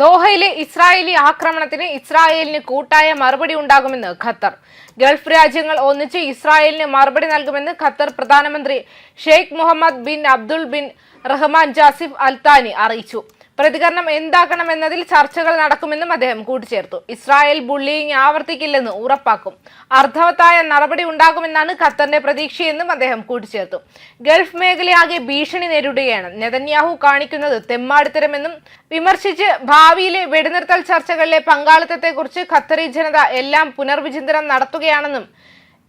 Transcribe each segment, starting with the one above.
ദോഹയിലെ Israeli ആക്രമണത്തിന് ഇസ്രായേലിന് കൂട്ടായ മറുപടി ഉണ്ടാകുമെന്ന് ഖത്തർ. ഗൾഫ് രാജ്യങ്ങൾ ഒന്നിച്ച് ഇസ്രായേലിന് മറുപടി നൽകുമെന്ന് ഖത്തർ പ്രധാനമന്ത്രി Sheikh Mohammed bin Abdul bin Rahman Jassim Al Thani അറിയിച്ചു. പ്രതികരണം എന്താക്കണമെന്നതിൽ ചർച്ചകൾ നടക്കുമെന്നും അദ്ദേഹം കൂട്ടിച്ചേർത്തു. ഇസ്രായേൽ ബുള്ളിയിങ് ആവർത്തിക്കില്ലെന്ന് ഉറപ്പാക്കും. അർത്ഥവത്തായ നടപടി ഉണ്ടാകുമെന്നാണ് ഖത്തറിന്റെ പ്രതീക്ഷയെന്നും അദ്ദേഹം കൂട്ടിച്ചേർത്തു. ഗൾഫ് മേഖലയാകെ ഭീഷണി നേരിടുകയാണ്. നെതന്യാഹു കാണിക്കുന്നത് തെമ്മാടിത്തരമെന്നും വിമർശിച്ച് ഭാവിയിലെ വെടിനിർത്തൽ ചർച്ചകളിലെ പങ്കാളിത്തത്തെക്കുറിച്ച് ഖത്തറി ജനത എല്ലാം പുനർവിചിന്തനം നടത്തുകയാണെന്നും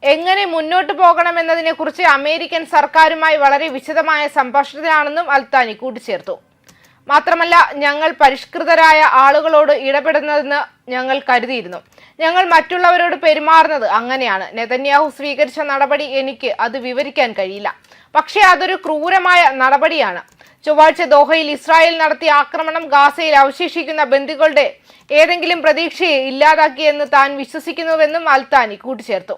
എങ്ങനെ മുന്നോട്ട് പോകണമെന്നതിനെക്കുറിച്ച് അമേരിക്കൻ സർക്കാരുമായി വളരെ വിശദമായ സംഭാഷണത്തിലാണെന്നും അൽത്താനി കൂട്ടിച്ചേർത്തു. മാത്രമല്ല, ഞങ്ങൾ പരിഷ്കൃതരായ ആളുകളോട് ഇടപെടുന്നതെന്ന് ഞങ്ങൾ കരുതിയിരുന്നു. ഞങ്ങൾ മറ്റുള്ളവരോട് പെരുമാറുന്നത് അങ്ങനെയാണ്. നെതന്യാഹു സ്വീകരിച്ച നടപടി എനിക്ക് അത് വിവരിക്കാൻ കഴിയില്ല, പക്ഷേ അതൊരു ക്രൂരമായ നടപടിയാണ്. ചൊവ്വാഴ്ച ദോഹയിൽ ഇസ്രായേൽ നടത്തിയ ആക്രമണം ഗാസയിൽ അവശേഷിക്കുന്ന ബന്ദികളുടെ ഏതെങ്കിലും പ്രതീക്ഷയെ ഇല്ലാതാക്കിയെന്ന് താൻ വിശ്വസിക്കുന്നുവെന്നും അൽത്താനി കൂട്ടിച്ചേർത്തു.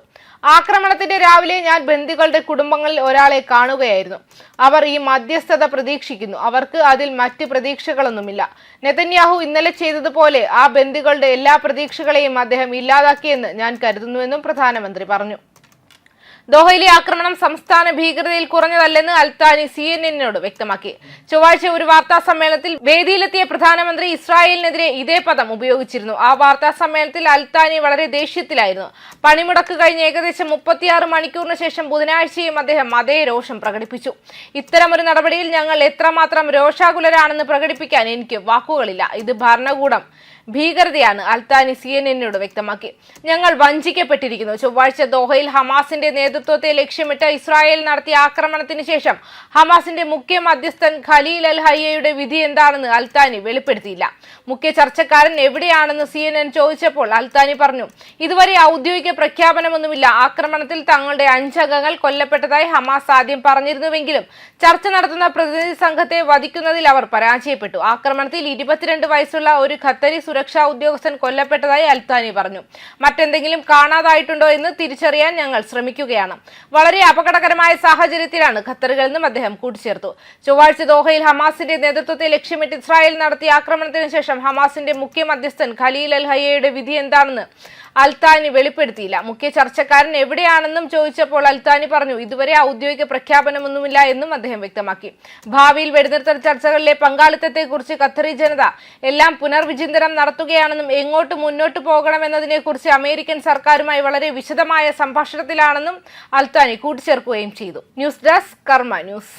ആക്രമണത്തിന്റെ രാവിലെ ഞാൻ ബന്ദികളുടെ കുടുംബങ്ങളിൽ ഒരാളെ കാണുകയായിരുന്നു. അവർ ഈ മധ്യസ്ഥത പ്രതീക്ഷിക്കുന്നു. അവർക്ക് അതിൽ മറ്റ് പ്രതീക്ഷകളൊന്നുമില്ല. നെതന്യാഹു ഇന്നലെ ചെയ്തതുപോലെ ആ ബന്ദികളുടെ എല്ലാ പ്രതീക്ഷകളെയും അദ്ദേഹം ഇല്ലാതാക്കിയെന്ന് ഞാൻ കരുതുന്നുവെന്നും പ്രധാനമന്ത്രി പറഞ്ഞു. ദോഹയിലെ ആക്രമണം സംസ്ഥാന ഭീകരതയിൽ കുറഞ്ഞതല്ലെന്ന് അൽത്താനി CNN-നോട് വ്യക്തമാക്കി. ചൊവ്വാഴ്ച ഒരു വാർത്താ സമ്മേളനത്തിൽ വേദിയിലെത്തിയ പ്രധാനമന്ത്രി ഇസ്രായേലിനെതിരെ ഇതേ പദം ഉപയോഗിച്ചിരുന്നു. ആ വാർത്താ സമ്മേളനത്തിൽ അൽത്താനി വളരെ ദേഷ്യത്തിലായിരുന്നു. പണിമുടക്ക് കഴിഞ്ഞ് ഏകദേശം 36 മണിക്കൂറിന് ശേഷം ബുധനാഴ്ചയും അദ്ദേഹം അതേ രോഷം പ്രകടിപ്പിച്ചു. ഇത്തരമൊരു നടപടിയിൽ ഞങ്ങൾ എത്രമാത്രം രോഷാകുലരാണെന്ന് പ്രകടിപ്പിക്കാൻ എനിക്ക് വാക്കുകളില്ല. ഇത് ഭരണകൂടം ഭീകരതയാണ്, അൽത്താനി CNN-നോട് വ്യക്തമാക്കി. ഞങ്ങൾ വഞ്ചിക്കപ്പെട്ടിരിക്കുന്നു. ചൊവ്വാഴ്ച ദോഹയിൽ ഹമാസിന്റെ നേതൃത്വത്തെ ലക്ഷ്യമിട്ട് ഇസ്രായേൽ നടത്തിയ ആക്രമണത്തിന് ശേഷം ഹമാസിന്റെ മുഖ്യ മധ്യസ്ഥൻ ഖലീൽ അൽ ഹയ്യയുടെ വിധി എന്താണെന്ന് അൽത്താനി വെളിപ്പെടുത്തിയില്ല. മുഖ്യ ചർച്ചക്കാരൻ എവിടെയാണെന്ന് CNN ചോദിച്ചപ്പോൾ അൽത്താനി പറഞ്ഞു, ഇതുവരെ ഔദ്യോഗിക പ്രഖ്യാപനമൊന്നുമില്ല. ആക്രമണത്തിൽ തങ്ങളുടെ 5 അംഗങ്ങൾ കൊല്ലപ്പെട്ടതായി ഹമാസ് ആദ്യം പറഞ്ഞിരുന്നുവെങ്കിലും ചർച്ച നടത്തുന്ന പ്രതിനിധി സംഘത്തെ വധിക്കുന്നതിൽ അവർ പരാജയപ്പെട്ടു. ആക്രമണത്തിൽ 22 വയസ്സുള്ള ഒരു ഖത്തരി സുരക്ഷാ ഉദ്യോഗസ്ഥൻ കൊല്ലപ്പെട്ടതായി അൽത്താനി പറഞ്ഞു. മറ്റെന്തെങ്കിലും കാണാതായിട്ടുണ്ടോ എന്ന് തിരിച്ചറിയാൻ ഞങ്ങൾ ശ്രമിക്കുകയാണ്. വളരെ അപകടകരമായ സാഹചര്യത്തിലാണ് ഖത്തറുകളെന്നും അദ്ദേഹം കൂട്ടിച്ചേർത്തു. ചൊവ്വാഴ്ച ദോഹയിൽ ഹമാസിന്റെ നേതൃത്വത്തെ ലക്ഷ്യമിട്ട് ഇസ്രായേൽ നടത്തിയ ആക്രമണത്തിന് ശേഷം ഹമാസിന്റെ മുഖ്യ മധ്യസ്ഥൻ ഖലീൽ അൽ ഹയ്യയുടെ വിധി എന്താണെന്ന് അൽത്താനി വെളിപ്പെടുത്തിയില്ല. മുഖ്യ ചർച്ചക്കാരൻ എവിടെയാണെന്നും ചോദിച്ചപ്പോൾ അൽത്താനി പറഞ്ഞു, ഇതുവരെ ഔദ്യോഗിക പ്രഖ്യാപനമൊന്നുമില്ല എന്നും അദ്ദേഹം വ്യക്തമാക്കി. ഭാവിയിൽ വെടിനിർത്തൽ ചർച്ചകളിലെ പങ്കാളിത്തത്തെക്കുറിച്ച് ഖത്തറി ജനത എല്ലാം പുനർവിചിന്തനം നടത്തുകയാണെന്നും എങ്ങോട്ട് മുന്നോട്ട് പോകണമെന്നതിനെക്കുറിച്ച് അമേരിക്കൻ സർക്കാരുമായി വളരെ വിശദമായ സംഭാഷണത്തിലാണെന്നും അൽത്താനി കൂട്ടിച്ചേർക്കുകയും ചെയ്തു. ന്യൂസ് ഡെസ്ക് കർമ്മ ന്യൂസ്.